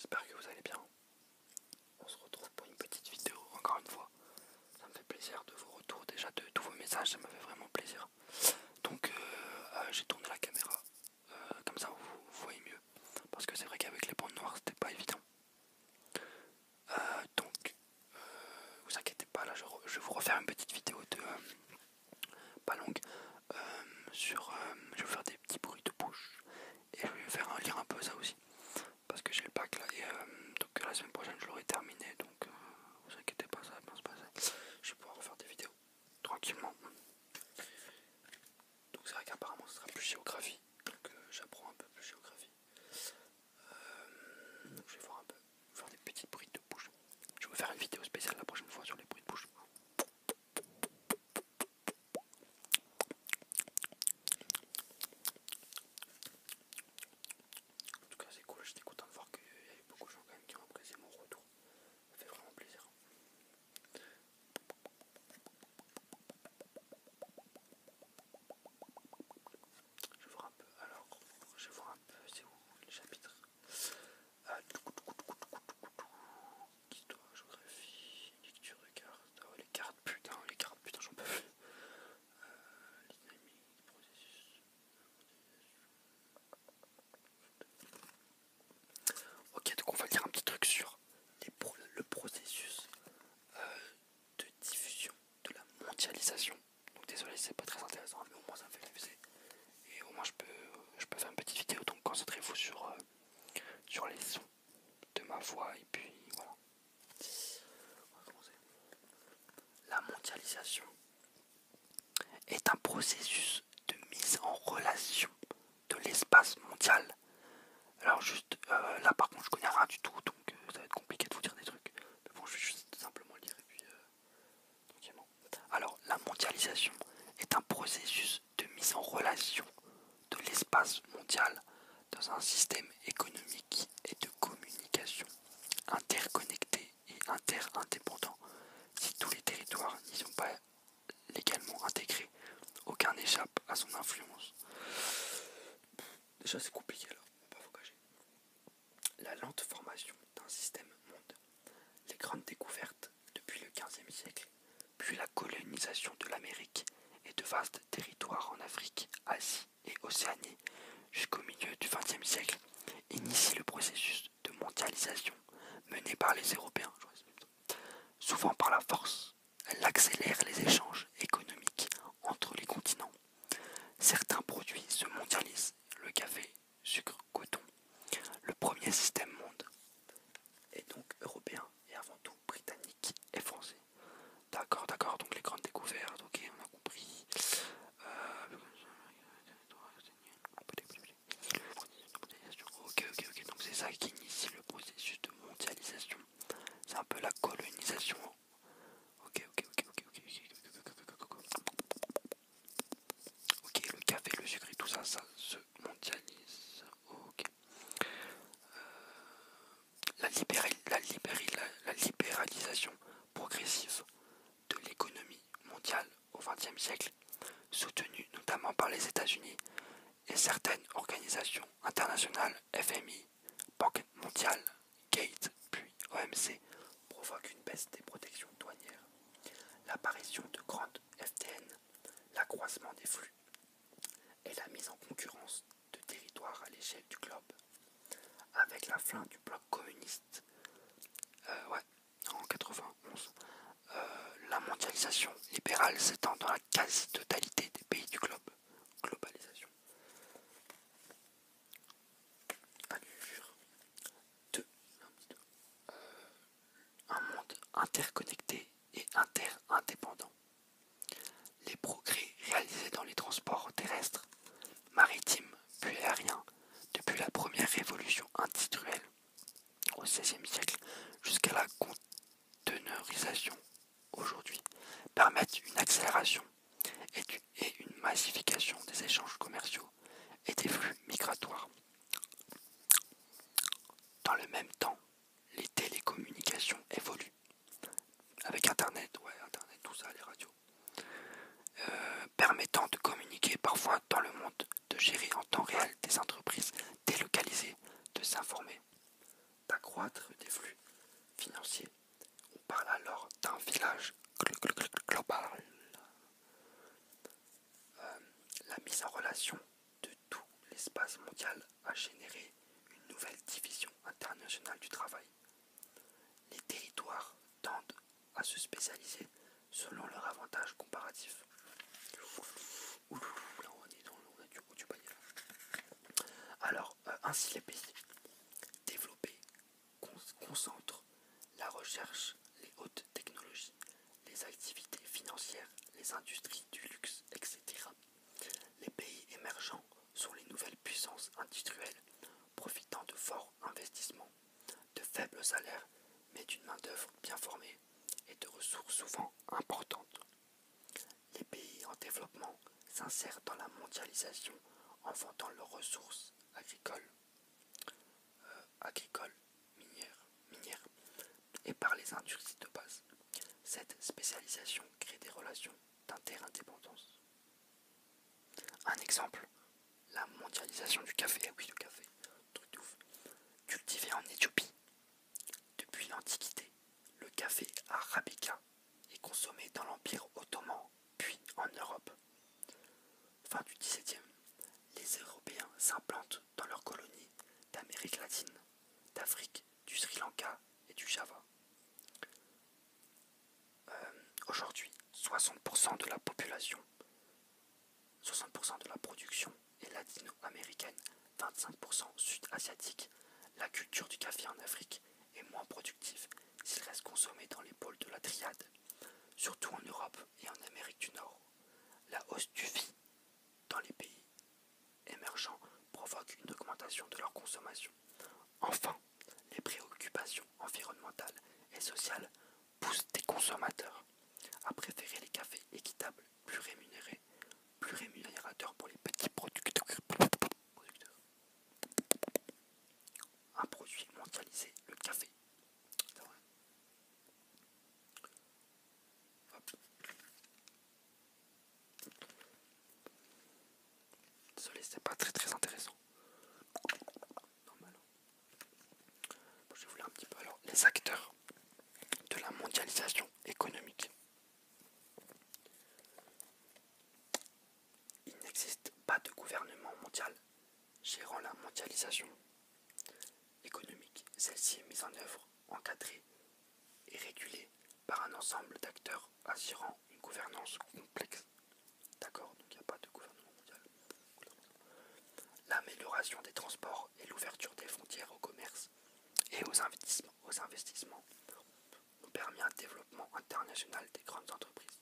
j'espère que vous allez bien. On se retrouve pour une petite vidéo, encore une fois. Ça me fait plaisir de vos retours, déjà de tous vos messages, ça me fait vraiment plaisir. Donc j'ai tourné la caméra, comme ça vous voyez mieux. Parce que c'est vrai qu'avec les bandes noires c'était pas évident. Donc vous inquiétez pas, là je vais vous refaire une petite vidéo de pas longue je vais faire des petits bruits de bouche et je vais faire lire un peu ça aussi. Parce que j'ai le bac là et donc la semaine prochaine je l'aurai terminé, donc vous inquiétez pas, ça va bien se passer. Je vais pouvoir refaire des vidéos tranquillement. Donc c'est vrai qu'apparemment ce sera plus géographie, donc j'apprends un peu plus géographie. Donc je vais voir un peu, faire des petits bruits de bouche. Je vais vous faire une vidéo spéciale la prochaine fois sur les bruits de bouche. En tout cas c'est cool, j'étais content de voir qu'il y a eu beaucoup de gens quand même qui ont apprécié mon retour. Ça fait vraiment plaisir. Je vais voir un peu, alors, je vais voir un peu, c'est où les chapitres. Histoire, géographie, lecture de cartes. Oh, les cartes, putain, j'en peux plus. Dynamique, processus. Ok, donc on va lire un petit truc sur le processus de diffusion de la mondialisation. Donc désolé, c'est pas très intéressant, mais au moins ça me fait réviser. Et au moins je peux faire une petite vidéo, donc concentrez-vous sur les sons de ma voix, et puis voilà. On va commencer. La mondialisation est un processus de mise en relation de l'espace mondial. Alors juste, là par contre je connais rien du tout, donc ça va être compliqué de vous dire des trucs. Mais bon, je vais juste simplement lire et puis tranquillement. Alors, la mondialisation est un processus de mise en relation de l'espace mondial dans un système économique et de communication interconnecté et interindépendant. Si tous les territoires n'y sont pas légalement intégrés, aucun n'échappe à son influence. Déjà c'est compliqué là, on va pas vous cacher. La lente formation d'un système monde, les grandes découvertes depuis le XVe siècle, puis la colonisation de l'Amérique et de vastes territoires en Afrique, Asie et Océanie jusqu'au milieu du XXe siècle initie le processus de mondialisation mené par les Européens. Souvent par la force, elle accélère les échanges économiques entre les continents. Certains produits se mondialisent, le café, sucre, coton. Le premier système monde est donc européen et avant tout britannique et français. D'accord, donc les grandes découvertes, ok, on a compris. Ok, donc c'est ça qui initie le processus de mondialisation. C'est un peu la colonisation. Ok, le café, le sucre et tout ça, ça se mondialise. Ok. La libéralisation progressive de l'économie mondiale au XXe siècle, soutenue notamment par les États-Unis et certaines organisations internationales, FMI, Banque mondiale, Gates, puis OMC, provoque une baisse des protections douanières, l'apparition de grandes FTN, l'accroissement des flux et la mise en concurrence de territoires à l'échelle du globe. Avec la fin du bloc communiste, en 91, la mondialisation libérale s'étend dans la quasi-totalité des pays du globe. Globalisation. Allure 2. Un monde interconnecté et interindépendant. Les progrès réalisés dans les transports terrestres, maritimes puis aériens depuis la première révolution industrielle au XVIe siècle jusqu'à la conteneurisation aujourd'hui permettent une accélération et une massification des échanges commerciaux et des flux migratoires. Dans le même temps, les télécommunications évoluent avec Internet, tout ça, les radios, permettant de communiquer parfois dans le monde, de gérer en temps réel des entreprises délocalisées, de s'informer, d'accroître croître des flux financiers. On parle alors d'un village global. La mise en relation de tout l'espace mondial a généré une nouvelle division internationale du travail. Les territoires tendent à se spécialiser selon leur avantage comparatif. Là on a du haut du panier. Alors, ainsi les pays développés concentrent la recherche, les hautes technologies, les activités financières, les industries du luxe, etc. Les pays émergents sont les nouvelles puissances industrielles profitant de forts investissements, de faibles salaires, mais d'une main-d'œuvre bien formée et de ressources souvent importantes. Les pays en développement s'insèrent dans la mondialisation en vendant leurs ressources agricoles, minières et par les industries de base. Cette spécialisation crée des relations d'interdépendance. Un exemple, la mondialisation du café. Ah oui, le café, truc de ouf. Cultivé en Éthiopie. Depuis l'Antiquité, le café arabica est consommé dans l'Empire ottoman, puis en Europe. Fin du XVIIe, les Européens s'implantent dans leurs colonies d'Amérique latine, d'Afrique, du Sri Lanka et du Java. Aujourd'hui, 60% de la population, 60% de la production est latino-américaine, 25% sud-asiatique. La culture du café en Afrique est moins productive s'il reste consommé dans les pôles de la triade, surtout en Europe et en Amérique du Nord. La hausse du vie dans les pays émergents provoque une augmentation de leur consommation. Enfin, les préoccupations environnementales et sociales poussent des consommateurs à préférer les cafés équitables, plus rémunérateurs pour les petits producteurs. Un produit mondialisé, le café. Désolé, c'est pas très intéressant. Normal. Bon, je vais vous lire un petit peu alors les acteurs de la mondialisation économique. Il n'existe pas de gouvernement mondial gérant la mondialisation économique. Celle-ci est mise en œuvre, encadrée et régulée par un ensemble d'acteurs assurant une gouvernance complexe. D'accord, donc il n'y a pas de gouvernement mondial. L'amélioration des transports et l'ouverture des frontières au commerce et aux investissements ont permis un développement international des grandes entreprises,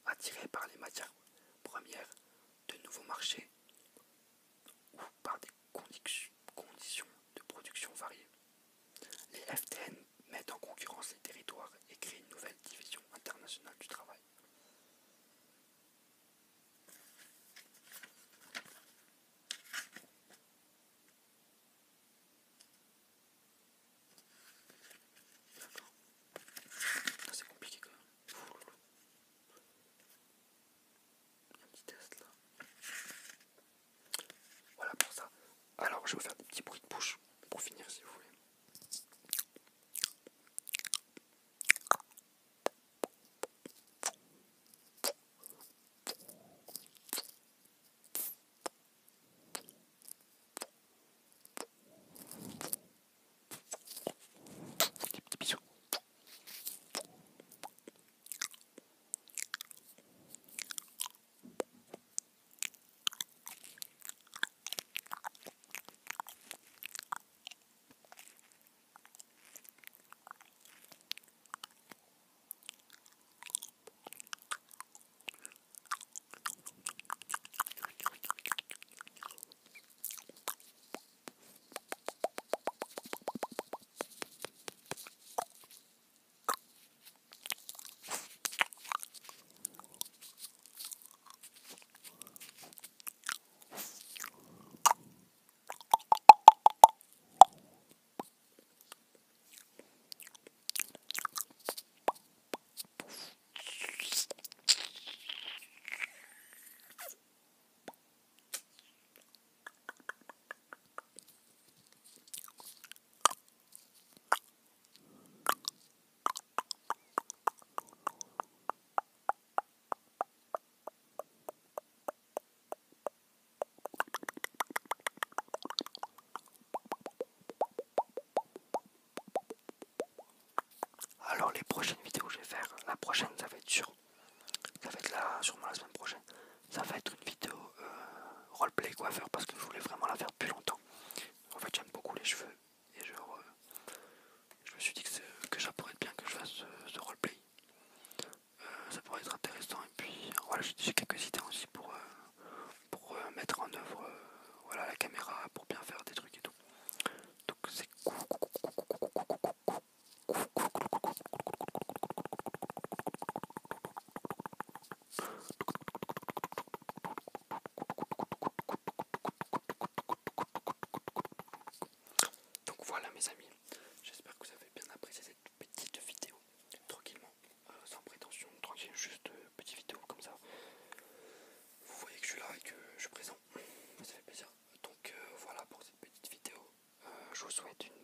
attirées par les matières premières, de nouveaux marchés ou par des conditions de production variées. Les FTN mettent en concurrence les territoires et créent une nouvelle division internationale du travail. D'accord. C'est compliqué quand même. Il y a un petit test là. Voilà pour ça. Alors je vais vous faire des petits bruits de bouche pour finir si vous voulez. Des petits bisous. lecture. Ça va être là, sûrement la semaine prochaine. Ça va être une vidéo roleplay coiffeur parce que je voulais vraiment la faire depuis longtemps. En fait, j'aime beaucoup les cheveux et genre, je me suis dit que ça pourrait être bien que je fasse ce roleplay. Ça pourrait être intéressant et puis voilà, j'ai quelques idées aussi pour mettre en œuvre voilà, la caméra pour bien faire des trucs et tout. Donc c'est cool. Donc voilà mes amis, j'espère que vous avez bien apprécié cette petite vidéo, tranquillement, sans prétention, tranquille, juste petite vidéo comme ça. Vous voyez que je suis là et que je suis présent, ça fait plaisir. Donc voilà pour cette petite vidéo, je vous souhaite une